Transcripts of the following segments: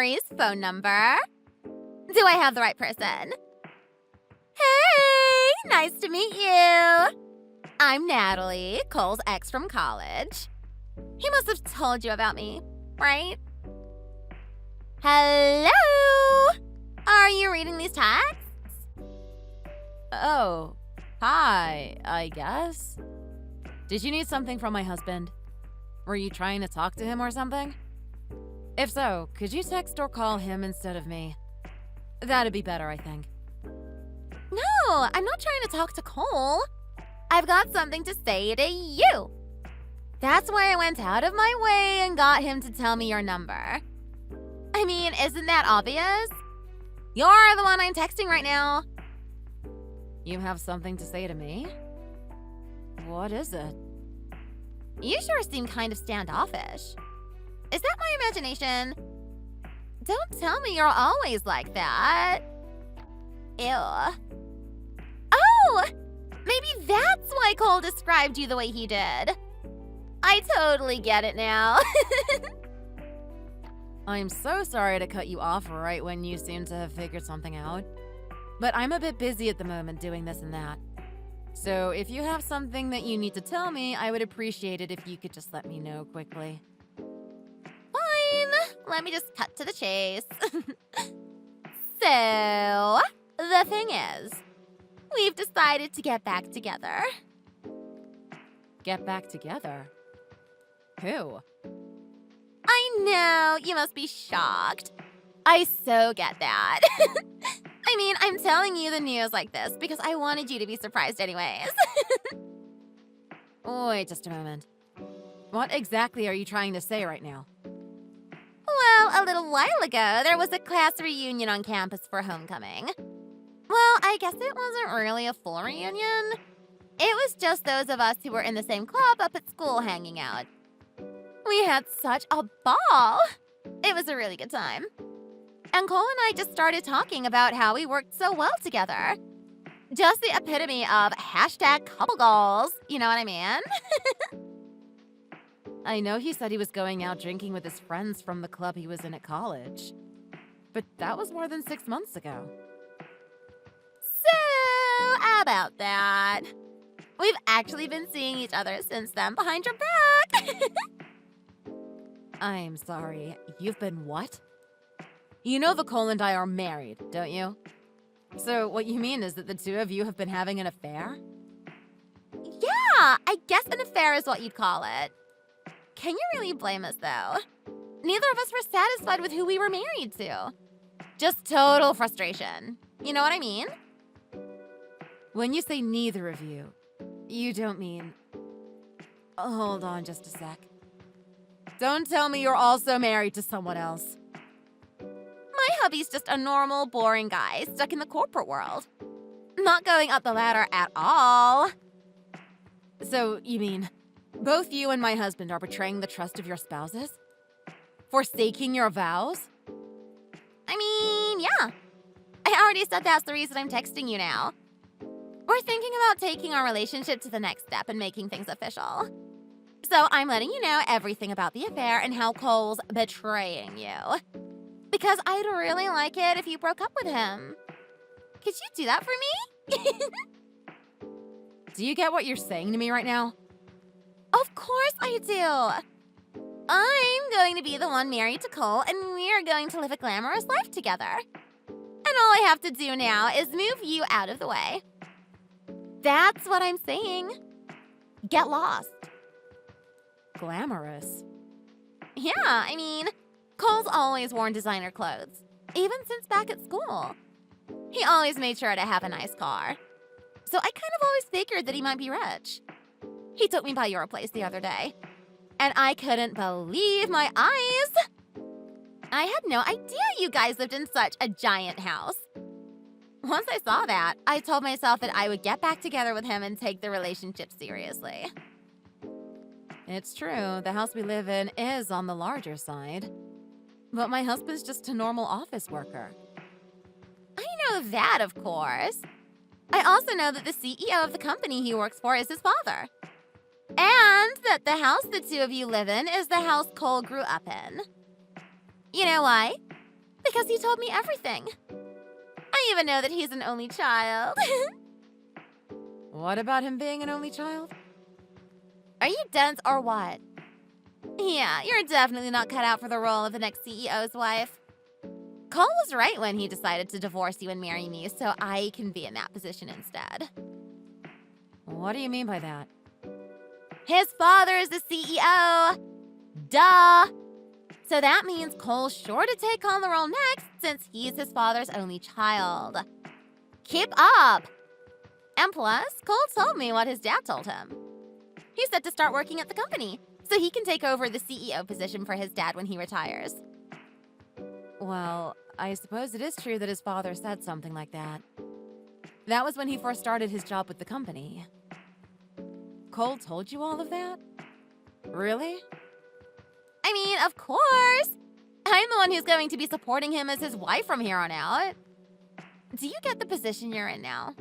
Mary's phone number. Do I have the right person? Hey, nice to meet you. I'm Natalie, Cole's ex from college. He must have told you about me, right? Hello? Are you reading these texts? Oh, hi, I guess. Did you need something from my husband? Were you trying to talk to him or something? If so, could you text or call him instead of me? That'd be better, I think. No, I'm not trying to talk to Cole. I've got something to say to you. That's why I went out of my way and got him to tell me your number. I mean, isn't that obvious? You're the one I'm texting right now. You have something to say to me? What is it? You sure seem kind of standoffish. Is that my imagination? Don't tell me you're always like that. Ew. Oh! Maybe that's why Cole described you the way he did. I totally get it now. I'm so sorry to cut you off right when you seem to have figured something out. But I'm a bit busy at the moment doing this and that. So if you have something that you need to tell me, I would appreciate it if you could just let me know quickly. Fine. Let me just cut to the chase. So, the thing is, we've decided to get back together. Get back together? Who? I know, you must be shocked. I so get that. I mean, I'm telling you the news like this because I wanted you to be surprised anyways. Wait just a moment. What exactly are you trying to say right now? Well, a little while ago, there was a class reunion on campus for homecoming. Well, I guess it wasn't really a full reunion. It was just those of us who were in the same club up at school hanging out. We had such a ball. It was a really good time. And Cole and I just started talking about how we worked so well together. Just the epitome of hashtag couple goals, you know what I mean? I know he said he was going out drinking with his friends from the club he was in at college. But that was more than 6 months ago. So, about that. We've actually been seeing each other since then behind your back. I'm sorry, you've been what? You know that Cole and I are married, don't you? So what you mean is that the two of you have been having an affair? Yeah, I guess an affair is what you'd call it. Can you really blame us, though? Neither of us were satisfied with who we were married to. Just total frustration. You know what I mean? When you say neither of you, you don't mean... Hold on just a sec. Don't tell me you're also married to someone else. My hubby's just a normal, boring guy stuck in the corporate world. Not going up the ladder at all. So, you mean, both you and my husband are betraying the trust of your spouses? Forsaking your vows? I mean, yeah. I already said that's the reason I'm texting you now. We're thinking about taking our relationship to the next step and making things official. So I'm letting you know everything about the affair and how Cole's betraying you. Because I'd really like it if you broke up with him. Could you do that for me? Do you get what you're saying to me right now? Of course I do. I'm going to be the one married to Cole, and we're going to live a glamorous life together. And all I have to do now is move you out of the way. That's what I'm saying. Get lost. Glamorous? Yeah, I mean, Cole's always worn designer clothes, even since back at school. He always made sure to have a nice car. So I kind of always figured that he might be rich. He took me by your place the other day, and I couldn't believe my eyes. I had no idea you guys lived in such a giant house. Once I saw that, I told myself that I would get back together with him and take the relationship seriously. It's true, the house we live in is on the larger side. But my husband's just a normal office worker. I know that, of course. I also know that the CEO of the company he works for is his father. And that the house the two of you live in is the house Cole grew up in. You know why? Because he told me everything. I even know that he's an only child. What about him being an only child? Are you dense or what? Yeah, you're definitely not cut out for the role of the next CEO's wife. Cole was right when he decided to divorce you and marry me, so I can be in that position instead. What do you mean by that? His father is the CEO. Duh. So that means Cole's sure to take on the role next since he's his father's only child. Keep up. And plus, Cole told me what his dad told him. He's set to start working at the company, so he can take over the CEO position for his dad when he retires. Well, I suppose it is true that his father said something like that. That was when he first started his job with the company. Cole told you all of that? Really? I mean, of course. I'm the one who's going to be supporting him as his wife from here on out. Do you get the position you're in now?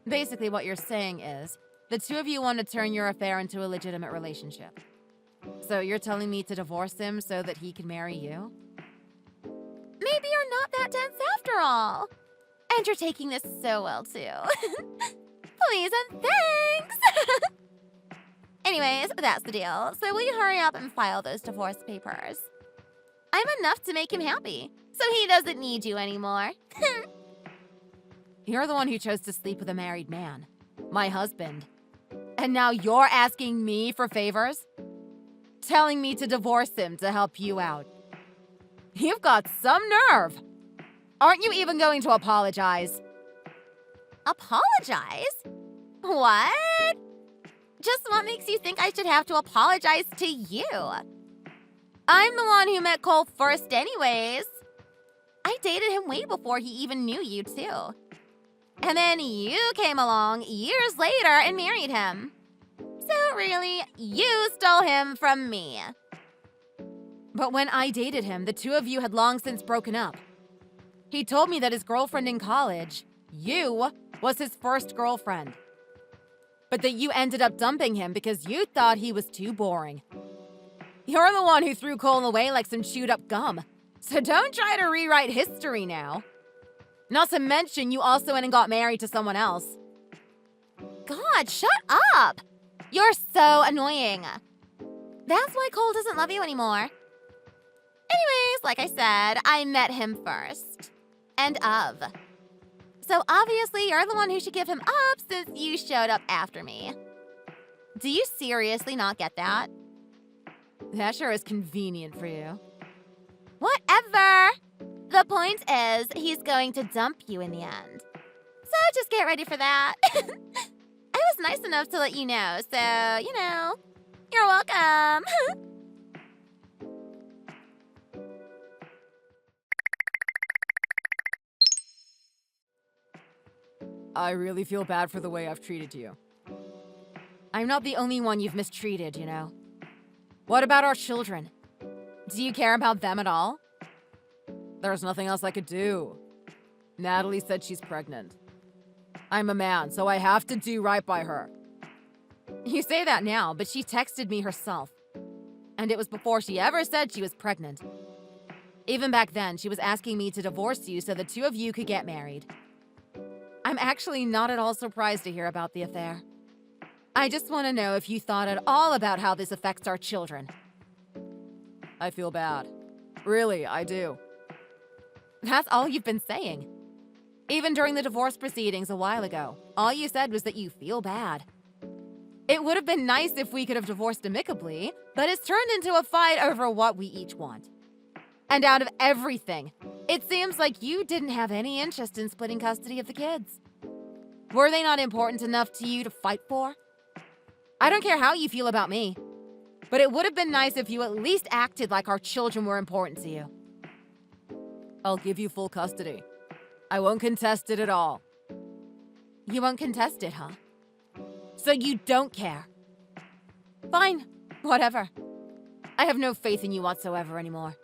Basically, what you're saying is, the two of you want to turn your affair into a legitimate relationship. So you're telling me to divorce him so that he can marry you? Maybe you're not that dense after all. And you're taking this so well, too. Please and thanks! Anyways, that's the deal. So will you hurry up and file those divorce papers? I'm enough to make him happy, so he doesn't need you anymore. You're the one who chose to sleep with a married man. My husband. And now you're asking me for favors? Telling me to divorce him to help you out. You've got some nerve! Aren't you even going to apologize? Apologize? What? Just what makes you think I should have to apologize to you? I'm the one who met Cole first anyways. I dated him way before he even knew you, too. And then you came along years later and married him. So really, you stole him from me. But when I dated him, the two of you had long since broken up. He told me that his girlfriend in college, you, was his first girlfriend. But that you ended up dumping him because you thought he was too boring. You're the one who threw Cole away like some chewed up gum. So don't try to rewrite history now. Not to mention, you also went and got married to someone else. God, shut up! You're so annoying. That's why Cole doesn't love you anymore. Anyways, like I said, I met him first. End of. So obviously, you're the one who should give him up since you showed up after me. Do you seriously not get that? That sure is convenient for you. Whatever! The point is, he's going to dump you in the end. So just get ready for that. I was nice enough to let you know, so, you're welcome. I really feel bad for the way I've treated you. I'm not the only one you've mistreated, you know. What about our children? Do you care about them at all? There's nothing else I could do. Natalie said she's pregnant. I'm a man, so I have to do right by her. You say that now, but she texted me herself. And it was before she ever said she was pregnant. Even back then, she was asking me to divorce you so the two of you could get married. I'm actually not at all surprised to hear about the affair. I just want to know if you thought at all about how this affects our children. I feel bad. Really, I do. That's all you've been saying. Even during the divorce proceedings a while ago, all you said was that you feel bad. It would have been nice if we could have divorced amicably, but it's turned into a fight over what we each want. And out of everything, it seems like you didn't have any interest in splitting custody of the kids. Were they not important enough to you to fight for? I don't care how you feel about me, but it would have been nice if you at least acted like our children were important to you. I'll give you full custody. I won't contest it at all. You won't contest it, huh? So you don't care. Fine, whatever. I have no faith in you whatsoever anymore.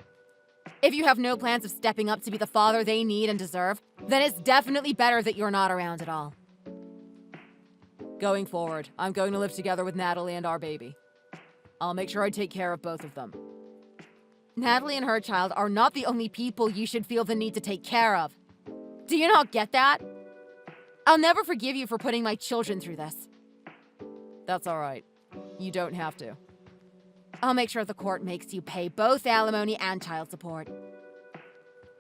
If you have no plans of stepping up to be the father they need and deserve, then it's definitely better that you're not around at all. Going forward, I'm going to live together with Natalie and our baby. I'll make sure I take care of both of them. Natalie and her child are not the only people you should feel the need to take care of. Do you not get that? I'll never forgive you for putting my children through this. That's all right. You don't have to. I'll make sure the court makes you pay both alimony and child support.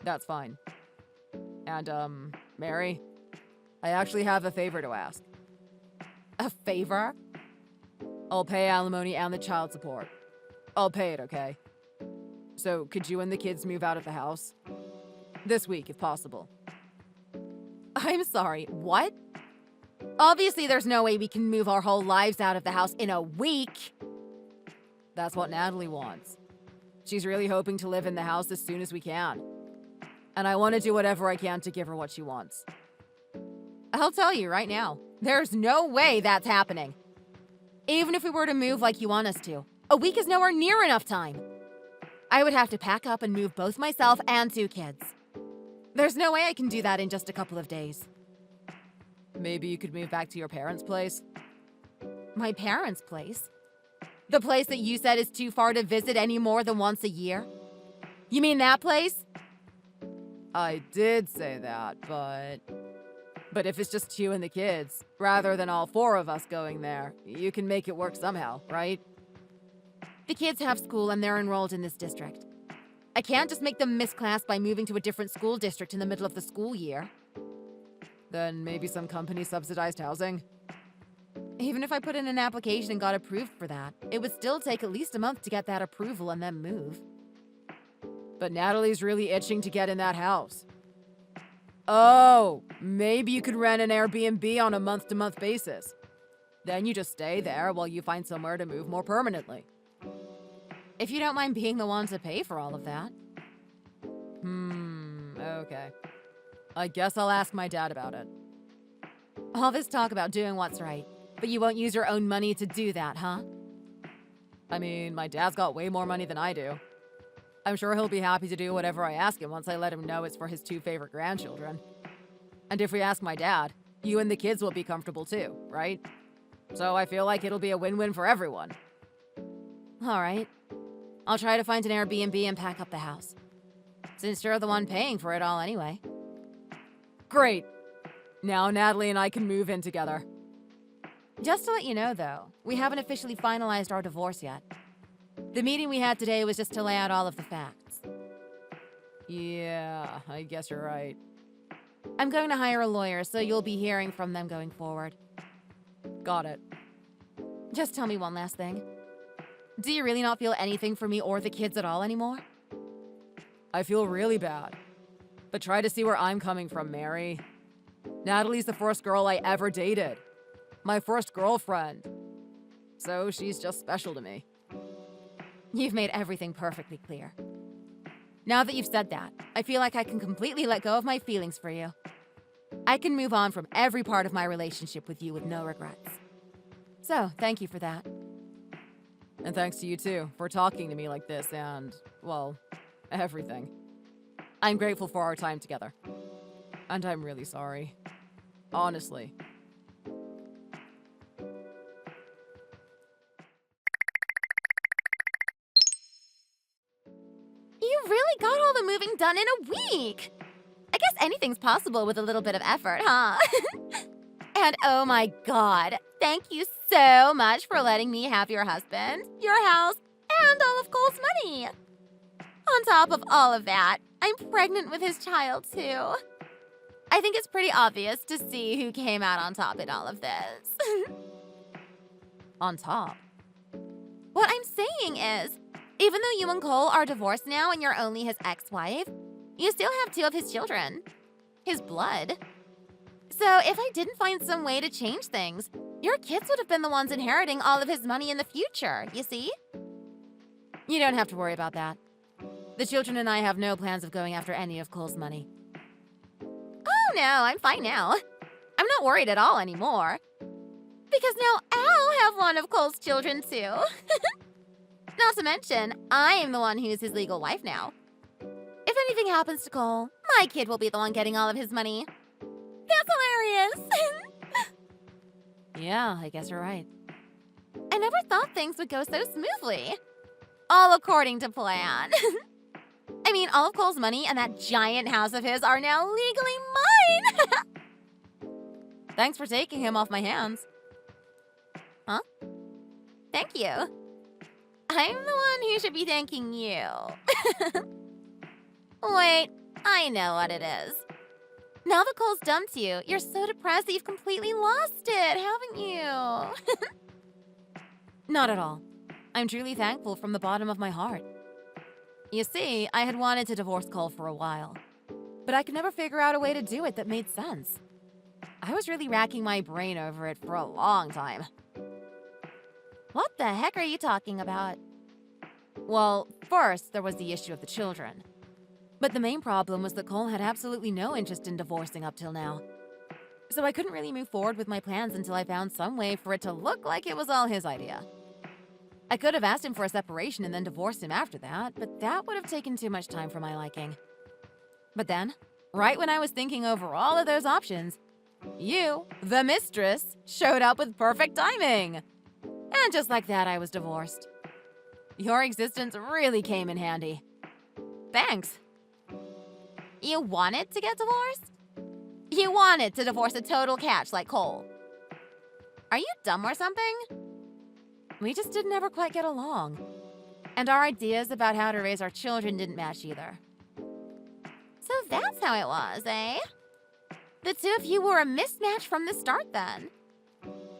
That's fine. And, Mary, I actually have a favor to ask. A favor? I'll pay alimony and the child support. I'll pay it, okay? So, could you and the kids move out of the house? This week, if possible. I'm sorry, what? Obviously, there's no way we can move our whole lives out of the house in a week. That's what Natalie wants. She's really hoping to live in the house as soon as we can. And I want to do whatever I can to give her what she wants. I'll tell you right now, there's no way that's happening. Even if we were to move like you want us to, a week is nowhere near enough time. I would have to pack up and move both myself and 2 kids. There's no way I can do that in just a couple of days. Maybe you could move back to your parents' place? My parents' place? The place that you said is too far to visit any more than once a year? You mean that place? I did say that, but if it's just you and the kids, rather than all 4 of us going there, you can make it work somehow, right? The kids have school and they're enrolled in this district. I can't just make them miss class by moving to a different school district in the middle of the school year. Then maybe some company-subsidized housing? Even if I put in an application and got approved for that, it would still take at least a month to get that approval and then move. But Natalie's really itching to get in that house. Oh, maybe you could rent an Airbnb on a month-to-month basis. Then you just stay there while you find somewhere to move more permanently. If you don't mind being the one to pay for all of that. Okay. I guess I'll ask my dad about it. All this talk about doing what's right, but you won't use your own money to do that, huh? I mean, my dad's got way more money than I do. I'm sure he'll be happy to do whatever I ask him once I let him know it's for his 2 favorite grandchildren. And if we ask my dad, you and the kids will be comfortable too, right? So I feel like it'll be a win-win for everyone. All right. I'll try to find an Airbnb and pack up the house. Since you're the one paying for it all anyway. Great. Now Natalie and I can move in together. Just to let you know, though, we haven't officially finalized our divorce yet. The meeting we had today was just to lay out all of the facts. Yeah, I guess you're right. I'm going to hire a lawyer, so you'll be hearing from them going forward. Got it. Just tell me one last thing. Do you really not feel anything for me or the kids at all anymore? I feel really bad. But try to see where I'm coming from, Mary. Natalie's the first girl I ever dated. My first girlfriend. So she's just special to me. You've made everything perfectly clear. Now that you've said that, I feel like I can completely let go of my feelings for you. I can move on from every part of my relationship with you with no regrets. So, thank you for that. And thanks to you too, for talking to me like this and, well, everything. I'm grateful for our time together. And I'm really sorry. Honestly. You really got all the moving done in a week! I guess anything's possible with a little bit of effort, huh? And oh my god, thank you so much for letting me have your husband, your house, and all of Cole's money. On top of all of that, I'm pregnant with his child too. I think it's pretty obvious to see who came out on top in all of this. On top? What I'm saying is, even though you and Cole are divorced now and you're only his ex-wife, you still have 2 of his children. His blood. So if I didn't find some way to change things, your kids would have been the ones inheriting all of his money in the future, you see? You don't have to worry about that. The children and I have no plans of going after any of Cole's money. Oh no, I'm fine now. I'm not worried at all anymore. Because now I'll have one of Cole's children too. Not to mention, I'm the one who's his legal wife now. If anything happens to Cole, my kid will be the one getting all of his money. That's hilarious! Yeah, I guess you're right. I never thought things would go so smoothly. All according to plan. I mean, all of Cole's money and that giant house of his are now legally mine! Thanks for taking him off my hands. Huh? Thank you. I'm the one who should be thanking you. Wait, I know what it is. Now that Cole's dumped you, you're so depressed that you've completely lost it, haven't you? Not at all. I'm truly thankful from the bottom of my heart. You see, I had wanted to divorce Cole for a while, but I could never figure out a way to do it that made sense. I was really racking my brain over it for a long time. What the heck are you talking about? Well, first, there was the issue of the children. But the main problem was that Cole had absolutely no interest in divorcing up till now. So I couldn't really move forward with my plans until I found some way for it to look like it was all his idea. I could have asked him for a separation and then divorced him after that, but that would have taken too much time for my liking. But then, right when I was thinking over all of those options, you, the mistress, showed up with perfect timing. And just like that, I was divorced. Your existence really came in handy. Thanks. You wanted to get divorced? You wanted to divorce a total catch like Cole. Are you dumb or something? We just didn't ever quite get along. And our ideas about how to raise our children didn't match either. So that's how it was, eh? The two of you were a mismatch from the start then.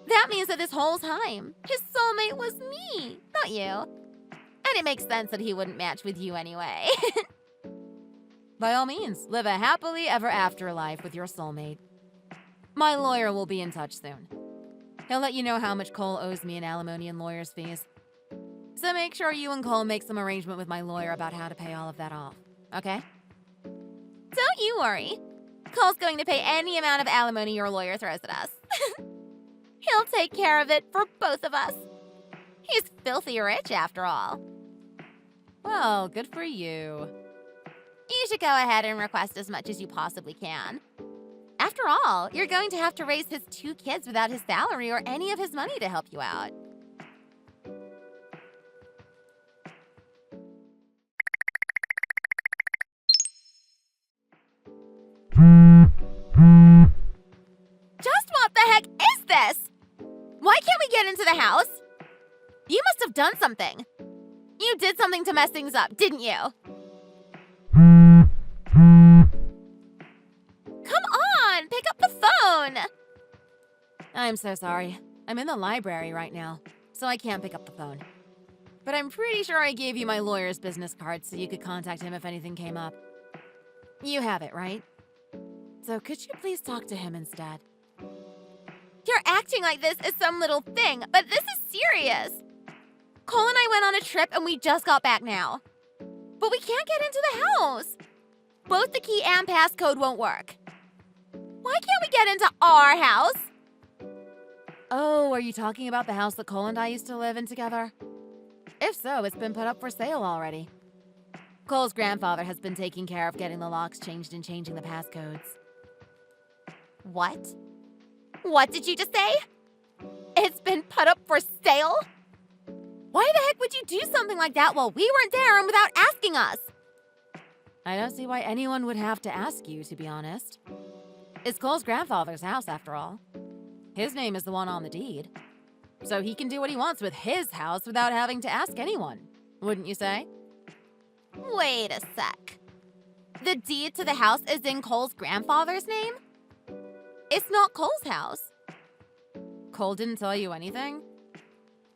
That means that this whole time, his soulmate was me, not you. And it makes sense that he wouldn't match with you anyway. By all means, live a happily ever after life with your soulmate. My lawyer will be in touch soon. He'll let you know how much Cole owes me in alimony and lawyer's fees. So make sure you and Cole make some arrangement with my lawyer about how to pay all of that off, okay? Don't you worry. Cole's going to pay any amount of alimony your lawyer throws at us. He'll take care of it for both of us. He's filthy rich after all. Well, good for you. You should go ahead and request as much as you possibly can. After all, you're going to have to raise his 2 kids without his salary or any of his money to help you out. Just what the heck is this? Why can't we get into the house? You must have done something. You did something to mess things up, didn't you? Come on, pick up the phone. I'm so sorry. I'm in the library right now, so I can't pick up the phone. But I'm pretty sure I gave you my lawyer's business card so you could contact him if anything came up. You have it, right? So could you please talk to him instead? You're acting like this is some little thing, but this is serious. Cole and I went on a trip and we just got back now. But we can't get into the house. Both the key and passcode won't work. Why can't we get into our house? Oh, are you talking about the house that Cole and I used to live in together? If so, it's been put up for sale already. Cole's grandfather has been taking care of getting the locks changed and changing the passcodes. What? What did you just say? It's been put up for sale? Why the heck would you do something like that while we weren't there and without asking us? I don't see why anyone would have to ask you, to be honest. It's Cole's grandfather's house, after all. His name is the one on the deed. So he can do what he wants with his house without having to ask anyone, wouldn't you say? Wait a sec. The deed to the house is in Cole's grandfather's name? It's not Cole's house. Cole didn't tell you anything?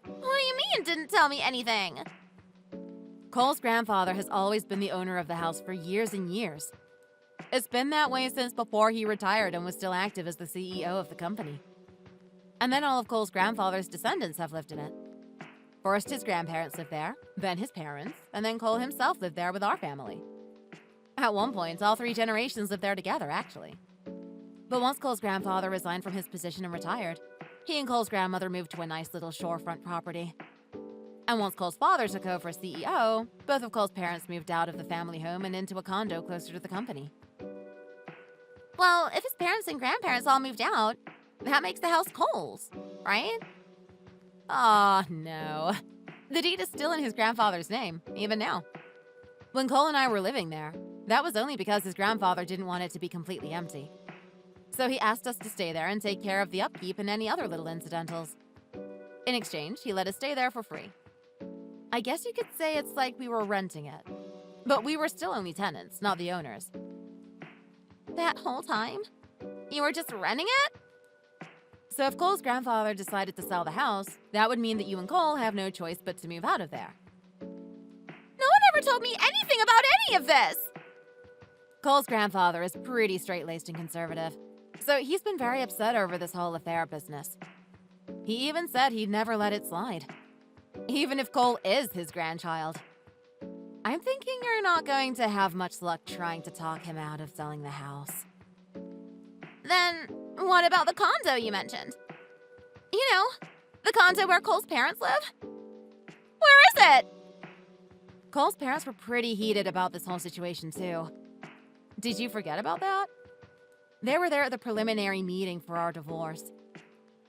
What do you mean, didn't tell me anything? Cole's grandfather has always been the owner of the house for years and years. It's been that way since before he retired and was still active as the CEO of the company. And then all of Cole's grandfather's descendants have lived in it. First his grandparents lived there, then his parents, and then Cole himself lived there with our family. At one point, all 3 generations lived there together, actually. But once Cole's grandfather resigned from his position and retired, he and Cole's grandmother moved to a nice little shorefront property. And once Cole's father took over as CEO, both of Cole's parents moved out of the family home and into a condo closer to the company. Well, if his parents and grandparents all moved out, that makes the house Cole's, right? Aw, no. The deed is still in his grandfather's name, even now. When Cole and I were living there, that was only because his grandfather didn't want it to be completely empty. So he asked us to stay there and take care of the upkeep and any other little incidentals. In exchange, he let us stay there for free. I guess you could say it's like we were renting it. But we were still only tenants, not the owners. That whole time? You were just renting it? So if Cole's grandfather decided to sell the house, that would mean that you and Cole have no choice but to move out of there. No one ever told me anything about any of this! Cole's grandfather is pretty straight-laced and conservative, so he's been very upset over this whole affair business. He even said he'd never let it slide, even if Cole is his grandchild. I'm thinking you're not going to have much luck trying to talk him out of selling the house. Then, what about the condo you mentioned? You know, the condo where Cole's parents live? Where is it? Cole's parents were pretty heated about this whole situation, too. Did you forget about that? They were there at the preliminary meeting for our divorce.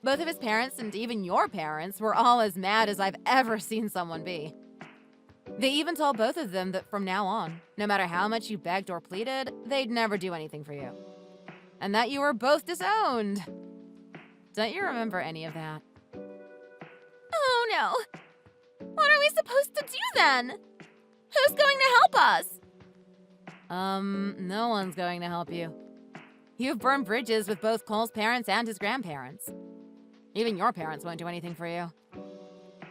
Both of his parents and even your parents were all as mad as I've ever seen someone be. They even told both of them that from now on, no matter how much you begged or pleaded, they'd never do anything for you. And that you were both disowned. Don't you remember any of that? Oh no. What are we supposed to do then? Who's going to help us? No one's going to help you. You've burned bridges with both Cole's parents and his grandparents. Even your parents won't do anything for you.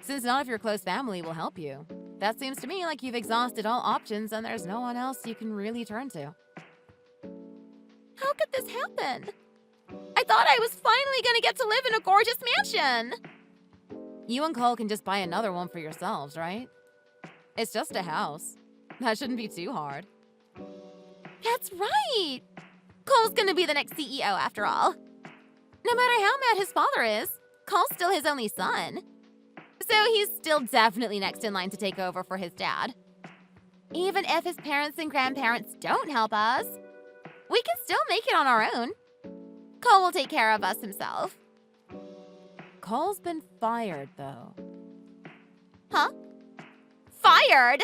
Since none of your close family will help you, that seems to me like you've exhausted all options and there's no one else you can really turn to. How could this happen? I thought I was finally going to get to live in a gorgeous mansion. You and Cole can just buy another one for yourselves, right? It's just a house. That shouldn't be too hard. That's right. Cole's going to be the next CEO after all. No matter how mad his father is, Cole's still his only son. So he's still definitely next in line to take over for his dad. Even if his parents and grandparents don't help us, we can still make it on our own. Cole will take care of us himself. Cole's been fired, though. Huh? Fired?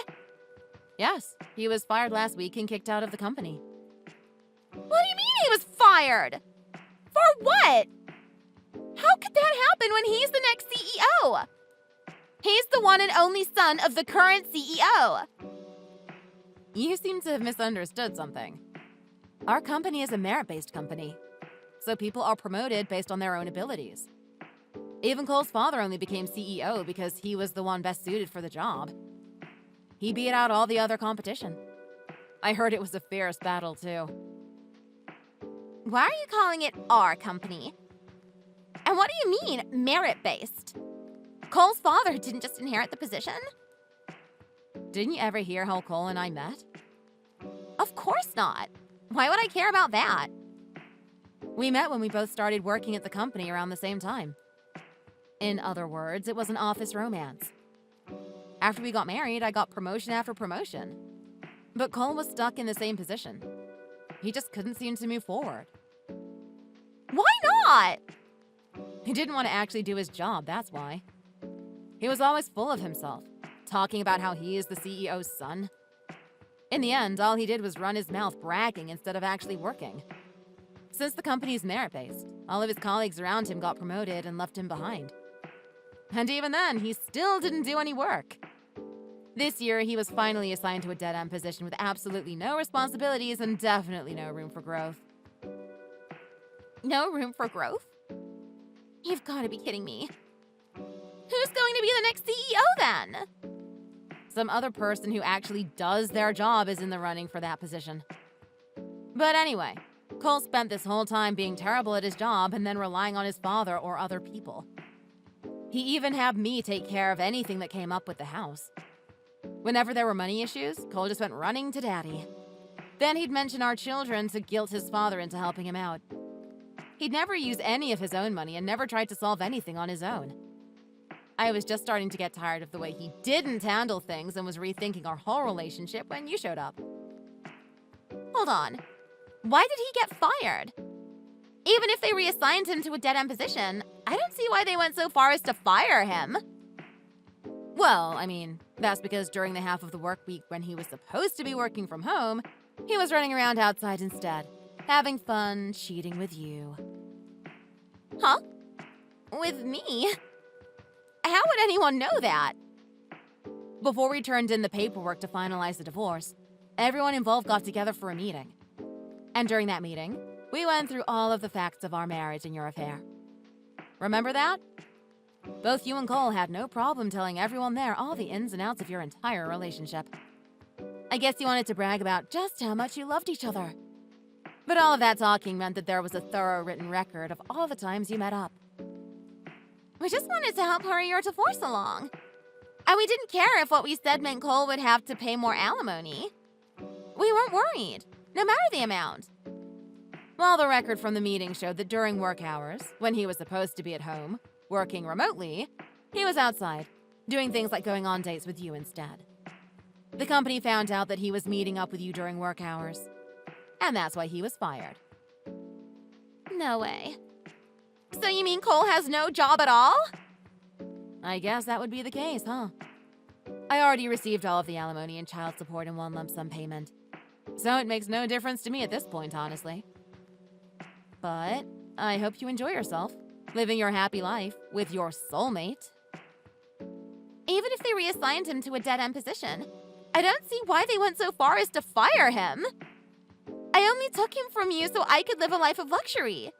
Yes, he was fired last week and kicked out of the company. What do you mean he was fired? For what? How could that happen when he's the next CEO? He's the one and only son of the current CEO. You seem to have misunderstood something. Our company is a merit-based company, so people are promoted based on their own abilities. Even Cole's father only became CEO because he was the one best suited for the job. He beat out all the other competition. I heard it was a fierce battle, too. Why are you calling it our company? And what do you mean, merit-based? Cole's father didn't just inherit the position? Didn't you ever hear how Cole and I met? Of course not. Why would I care about that? We met when we both started working at the company around the same time. In other words, it was an office romance. After we got married, I got promotion after promotion. But Cole was stuck in the same position. He just couldn't seem to move forward. Why not? He didn't want to actually do his job, that's why. He was always full of himself, talking about how he is the CEO's son. In the end, all he did was run his mouth bragging instead of actually working. Since the company's merit-based, all of his colleagues around him got promoted and left him behind. And even then, he still didn't do any work. This year, he was finally assigned to a dead-end position with absolutely no responsibilities and definitely no room for growth. No room for growth? You've got to be kidding me. Who's going to be the next CEO then? Some other person who actually does their job is in the running for that position. But anyway, Cole spent this whole time being terrible at his job and then relying on his father or other people. He even had me take care of anything that came up with the house. Whenever there were money issues, Cole just went running to Daddy. Then he'd mention our children to guilt his father into helping him out. He'd never use any of his own money and never tried to solve anything on his own. I was just starting to get tired of the way he didn't handle things and was rethinking our whole relationship when you showed up. Hold on. Why did he get fired? Even if they reassigned him to a dead-end position, I don't see why they went so far as to fire him. Well, I mean, that's because during the half of the work week when he was supposed to be working from home, he was running around outside instead, having fun, cheating with you. Huh? With me? How would anyone know that? Before we turned in the paperwork to finalize the divorce, everyone involved got together for a meeting. And during that meeting, we went through all of the facts of our marriage and your affair. Remember that? Both you and Cole had no problem telling everyone there all the ins and outs of your entire relationship. I guess you wanted to brag about just how much you loved each other. But all of that talking meant that there was a thorough written record of all the times you met up. We just wanted to help hurry your divorce along. And we didn't care if what we said meant Cole would have to pay more alimony. We weren't worried, no matter the amount. Well, the record from the meeting showed that during work hours, when he was supposed to be at home, working remotely, he was outside, doing things like going on dates with you instead. The company found out that he was meeting up with you during work hours, and that's why he was fired. No way. So you mean Cole has no job at all? I guess that would be the case, huh? I already received all of the alimony and child support in one lump sum payment, so it makes no difference to me at this point, honestly. But I hope you enjoy yourself, living your happy life with your soulmate. Even if they reassigned him to a dead-end position, I don't see why they went so far as to fire him. I only took him from you so I could live a life of luxury.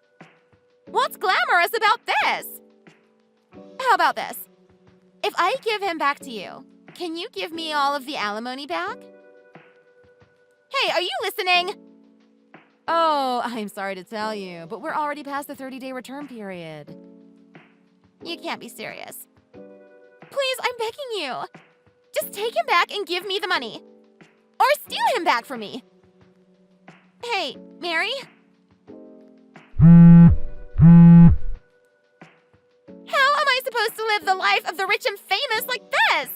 What's glamorous about this? How about this? If I give him back to you, can you give me all of the alimony back? Hey, are you listening? Oh, I'm sorry to tell you, but we're already past the 30-day return period. You can't be serious. Please, I'm begging you. Just take him back and give me the money. Or steal him back from me. Hey, Mary? How am I supposed to live the life of the rich and famous like this?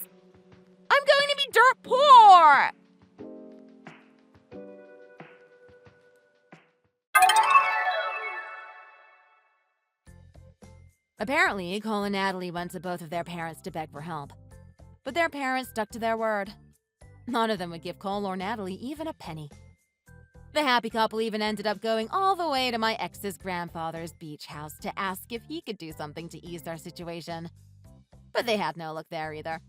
I'm going to be dirt poor! Apparently, Cole and Natalie went to both of their parents to beg for help. But their parents stuck to their word. None of them would give Cole or Natalie even a penny. The happy couple even ended up going all the way to my ex's grandfather's beach house to ask if he could do something to ease their situation. But they had no luck there either.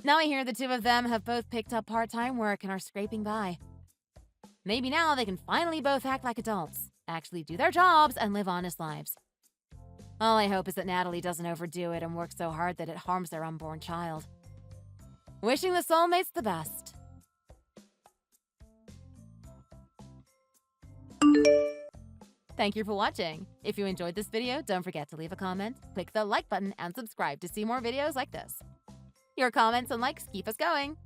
Now I hear the two of them have both picked up part-time work and are scraping by. Maybe now they can finally both act like adults, actually do their jobs, and live honest lives. All I hope is that Natalie doesn't overdo it and work so hard that it harms their unborn child. Wishing the soulmates the best. Thank you for watching. If you enjoyed this video, don't forget to leave a comment, click the like button, and subscribe to see more videos like this. Your comments and likes keep us going.